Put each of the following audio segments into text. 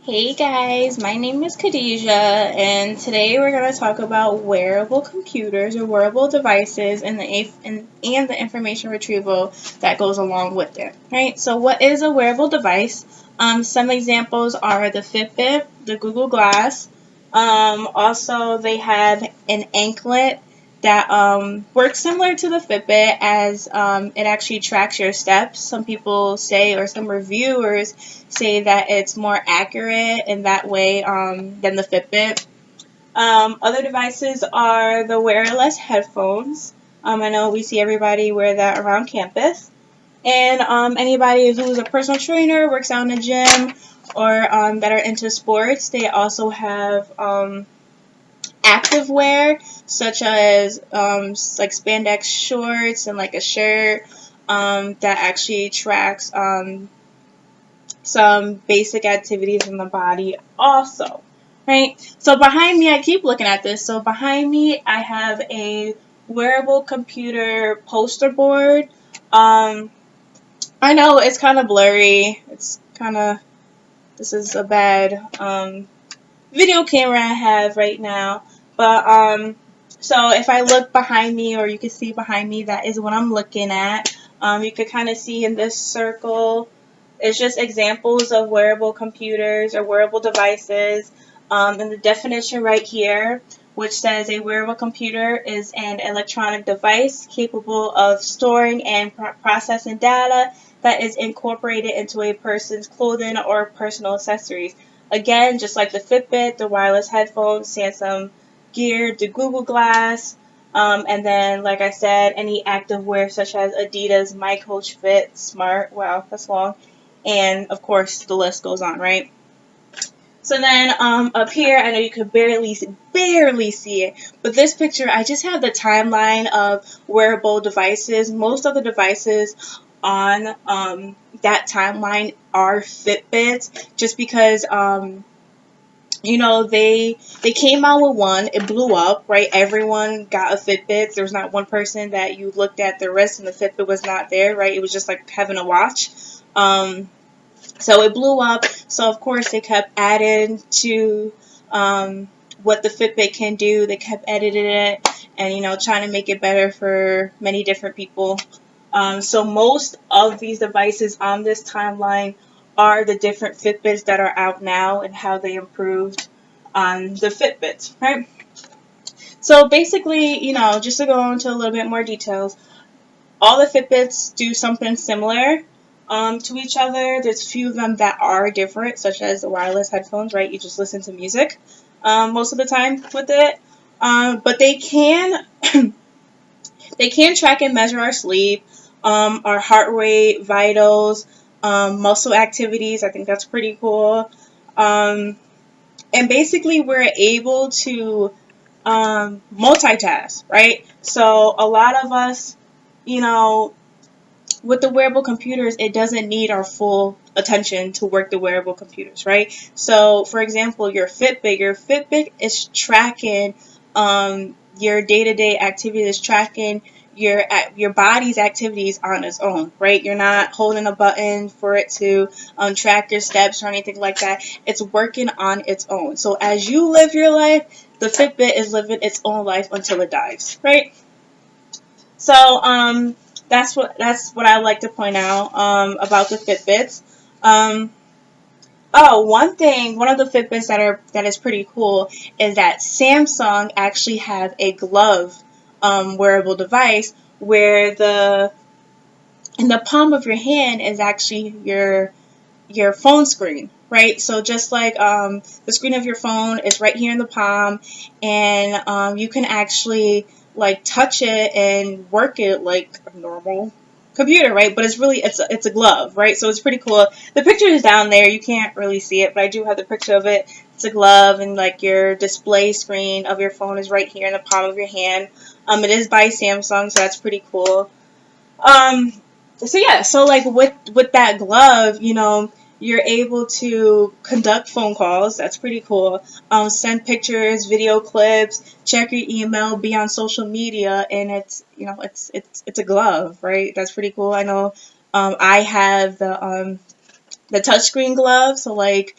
Hey guys, my name is Khadijah, and today we're going to talk about wearable computers or wearable devices and the information retrieval that goes along with it. Right? So, what is a wearable device? Some examples are the Fitbit, the Google Glass. Also, they have an anklet that works similar to the Fitbit as it actually tracks your steps. Some people say, or some reviewers say that it's more accurate in that way than the Fitbit. Other devices are the wireless headphones. I know we see everybody wear that around campus. And anybody who's a personal trainer, works out in a gym, or that are into sports, they also have active wear, such as like spandex shorts and like a shirt that actually tracks some basic activities in the body also, right? So behind me, I keep looking at this. So behind me, I have a wearable computer poster board. I know it's kind of blurry. This is a bad video camera I have right now. But so if I look behind me, or you can see behind me, that is what I'm looking at. You could kind of see in this circle, it's just examples of wearable computers or wearable devices. And the definition right here, which says a wearable computer is an electronic device capable of storing and processing data that is incorporated into a person's clothing or personal accessories. Again, just like the Fitbit, the wireless headphones, Samsung Gear, the Google Glass, and then, like I said, any active wear such as Adidas, My Coach Fit, Smart, wow, that's long, and of course the list goes on, right? So then up here, I know you could barely see it, but this picture, I just have the timeline of wearable devices. Most of the devices on that timeline are Fitbits, just because they came out with one, it blew up, right? Everyone got a Fitbit. There was not one person that you looked at the wrist and the Fitbit was not there, right? It was just like having a watch. So it blew up. So of course they kept adding to what the Fitbit can do. They kept editing it and trying to make it better for many different people. So most of these devices on this timeline are the different Fitbits that are out now and how they improved on the Fitbits, right? So basically, just to go into a little bit more details, all the Fitbits do something similar to each other. There's a few of them that are different, such as the wireless headphones, right? You just listen to music most of the time with it. But they can they can track and measure our sleep, our heart rate, vitals, muscle activities. I think that's pretty cool. And basically, we're able to multitask, right? So a lot of us, with the wearable computers, it doesn't need our full attention to work the wearable computers, right? So, for example, your Fitbit is tracking your day-to-day activities, tracking your body's activities on its own, right? You're not holding a button for it to track your steps or anything like that. It's working on its own. So as you live your life, the Fitbit is living its own life until it dies, right? So that's what I like to point out about the Fitbits. One of the Fitbits that is pretty cool is that Samsung actually have a glove wearable device where in the palm of your hand is actually your phone screen, right? So just like the screen of your phone is right here in the palm, and you can actually like touch it and work it like a normal computer, right? But it's a glove, right? So it's pretty cool. The picture is down there. You can't really see it, but I do have the picture of it. It's a glove, and like your display screen of your phone is right here in the palm of your hand. It is by Samsung, so that's pretty cool. So like with that glove, you're able to conduct phone calls. That's pretty cool. Send pictures, video clips, check your email, be on social media, and it's a glove, right? That's pretty cool. I know I have the touchscreen glove, so like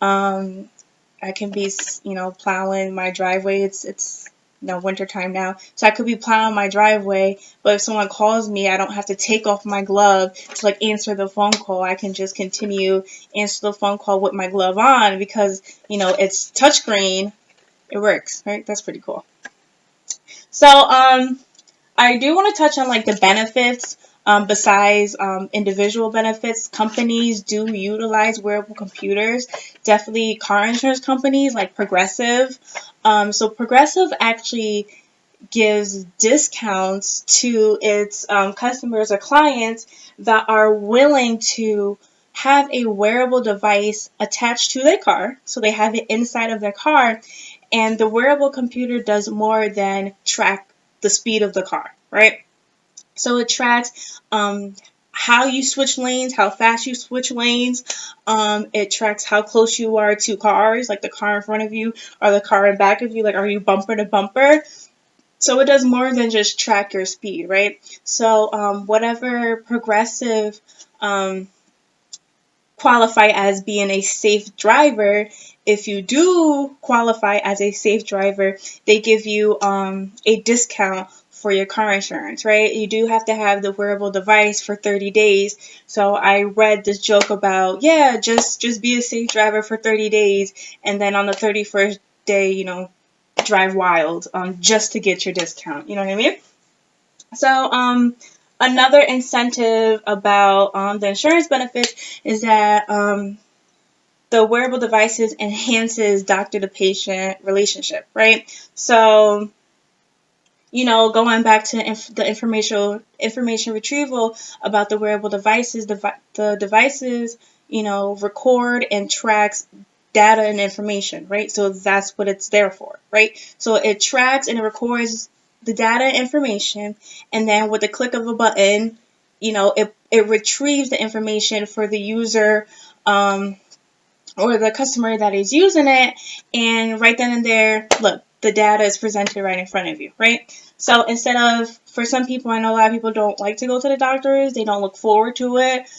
I can be, plowing my driveway. It's winter time now, so I could be plowing my driveway. But if someone calls me, I don't have to take off my glove to like answer the phone call. I can just continue answer the phone call with my glove on because it's touchscreen. It works, right? That's pretty cool. So I do want to touch on like the benefits. Besides individual benefits, companies do utilize wearable computers. Definitely car insurance companies like Progressive. So Progressive actually gives discounts to its customers or clients that are willing to have a wearable device attached to their car. So they have it inside of their car, and the wearable computer does more than track the speed of the car, right? So it tracks how you switch lanes, how fast you switch lanes. It tracks how close you are to cars, like the car in front of you or the car in back of you, like are you bumper to bumper? So it does more than just track your speed, right? So whatever Progressive qualify as being a safe driver, if you do qualify as a safe driver, they give you a discount for your car insurance, right? You do have to have the wearable device for 30 days. So I read this joke about, just be a safe driver for 30 days, and then on the 31st day, drive wild just to get your discount. You know what I mean? So another incentive about the insurance benefits is that the wearable devices enhances doctor to patient relationship, right? So going back to the information retrieval about the wearable devices, the devices, record and tracks data and information, right? So that's what it's there for, right? So it tracks and it records the data and information, and then with the click of a button, it retrieves the information for the user or the customer that is using it, and right then and there, look, the data is presented right in front of you, right? So instead of, for some people, I know a lot of people don't like to go to the doctors, they don't look forward to it.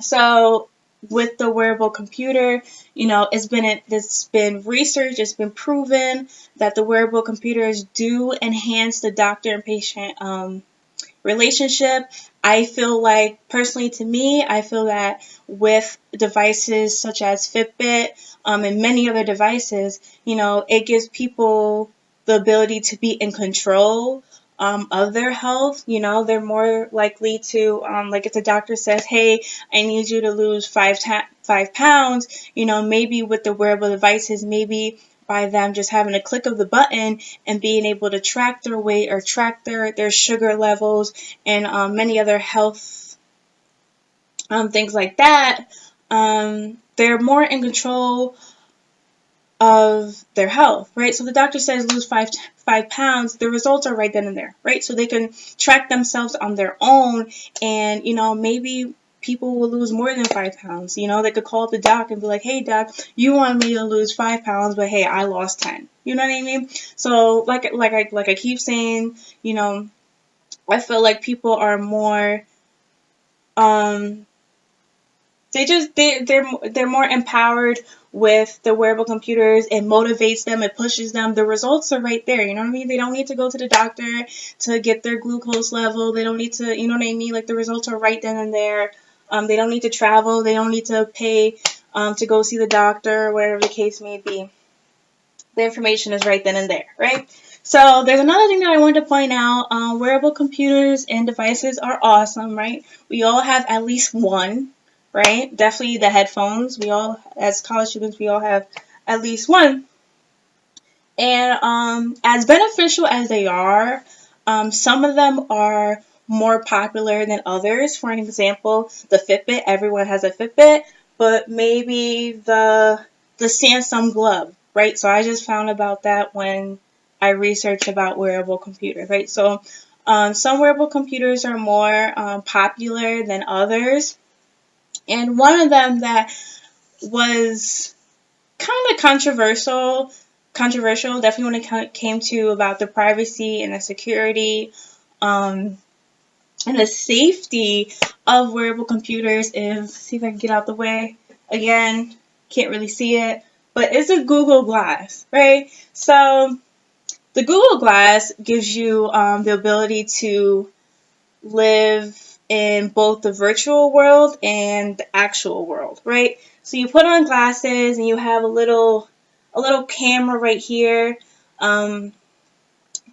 So with the wearable computer, it's been researched, it's been proven that the wearable computers do enhance the doctor and patient relationship. I feel like, personally to me, I feel that with devices such as Fitbit and many other devices, it gives people the ability to be in control of their health. They're more likely to, like if the doctor says, hey, I need you to lose 5 pounds, maybe with the wearable devices, maybe by them just having a click of the button and being able to track their weight or track their sugar levels and many other health things like that, they're more in control of their health, right? So the doctor says lose 5 pounds, the results are right then and there, right? So they can track themselves on their own, and maybe people will lose more than 5 pounds. They could call up the doc and be like, hey doc, you want me to lose 5 pounds, but hey, I lost 10. You know what I mean? So like I keep saying, I feel like people are more they're more empowered with the wearable computers. It motivates them, it pushes them. The results are right there. You know what I mean? They don't need to go to the doctor to get their glucose level. They don't need to, you know what I mean? Like the results are right then and there. They don't need to travel. They don't need to pay to go see the doctor, whatever the case may be. The information is right then and there, right? So there's another thing that I wanted to point out. Wearable computers and devices are awesome, right? We all have at least one, right? Definitely the headphones. We all, as college students, we all have at least one. And as beneficial as they are, some of them are more popular than others. For an example, the Fitbit. Everyone has a Fitbit, but maybe the Samsung Glove, right? So I just found about that when I researched about wearable computers, right? So some wearable computers are more popular than others. And one of them that was kind of controversial, definitely when it came to about the privacy and the security and the safety of wearable computers is, see if I can get out the way. Again, can't really see it, but it's a Google Glass, right? So the Google Glass gives you the ability to live in both the virtual world and the actual world, right? So you put on glasses and you have a little camera right here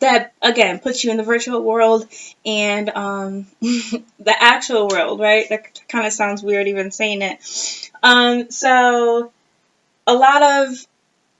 that again puts you in the virtual world and the actual world, right? That kind of sounds weird even saying it. So a lot of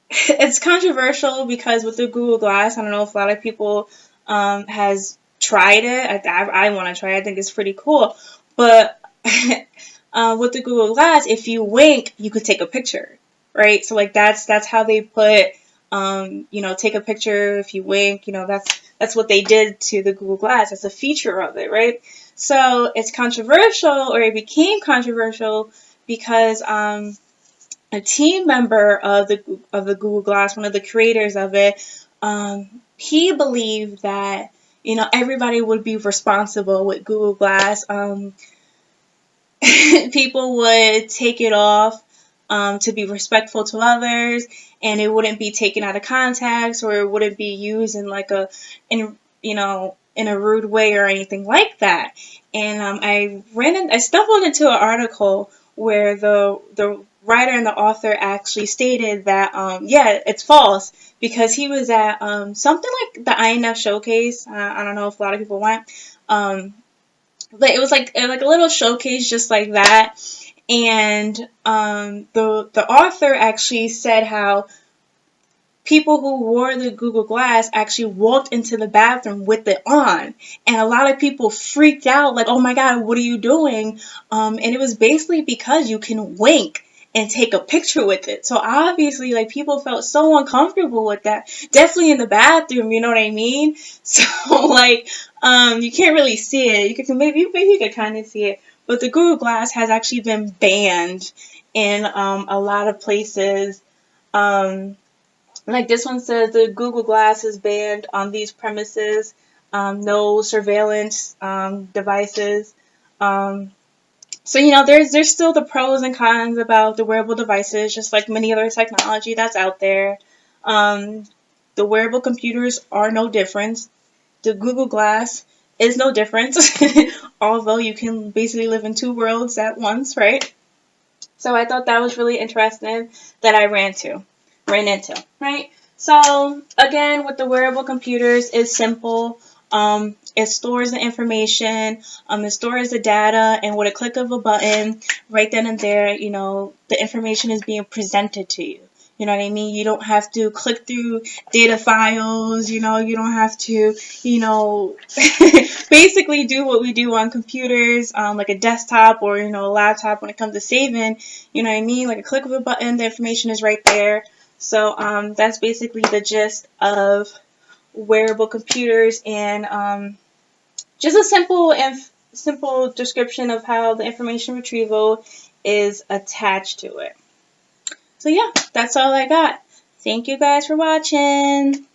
it's controversial because with the Google Glass, I don't know if a lot of people has tried it. I want to try it. I think it's pretty cool. But with the Google Glass, if you wink, you could take a picture, right? So like that's how they put take a picture if you wink. That's what they did to the Google Glass. That's a feature of it, right? So it's controversial, or it became controversial because a team member of the Google Glass, one of the creators of it, he believed that everybody would be responsible with Google Glass. People would take it off to be respectful to others, and it wouldn't be taken out of context, or it wouldn't be used in in a rude way or anything like that. And I stumbled into an article where the writer and the author actually stated that it's false, because he was at something like the INF showcase. I don't know if a lot of people went, but it was like a little showcase just like that. And the author actually said how people who wore the Google Glass actually walked into the bathroom with it on. And a lot of people freaked out, like, oh my God, what are you doing? And it was basically because you can wink and take a picture with it. So obviously, like, people felt so uncomfortable with that. Definitely in the bathroom, you know what I mean? So, like, you can't really see it. Maybe you could kind of see it. But the Google Glass has actually been banned in a lot of places. Like this one says, the Google Glass is banned on these premises. No surveillance devices. So there's still the pros and cons about the wearable devices, just like many other technology that's out there. The wearable computers are no different. The Google Glass is no different, although you can basically live in two worlds at once, right? So I thought that was really interesting that I ran into, right? So again, with the wearable computers, it's simple. It stores the information, it stores the data, and with a click of a button, right then and there, the information is being presented to you. You know what I mean? You don't have to click through data files, you don't have to, basically do what we do on computers, like a desktop or, a laptop when it comes to saving, you know what I mean? Like a click of a button, the information is right there. So that's basically the gist of wearable computers, and just a simple description of how the information retrieval is attached to it. So yeah, that's all I got. Thank you guys for watching.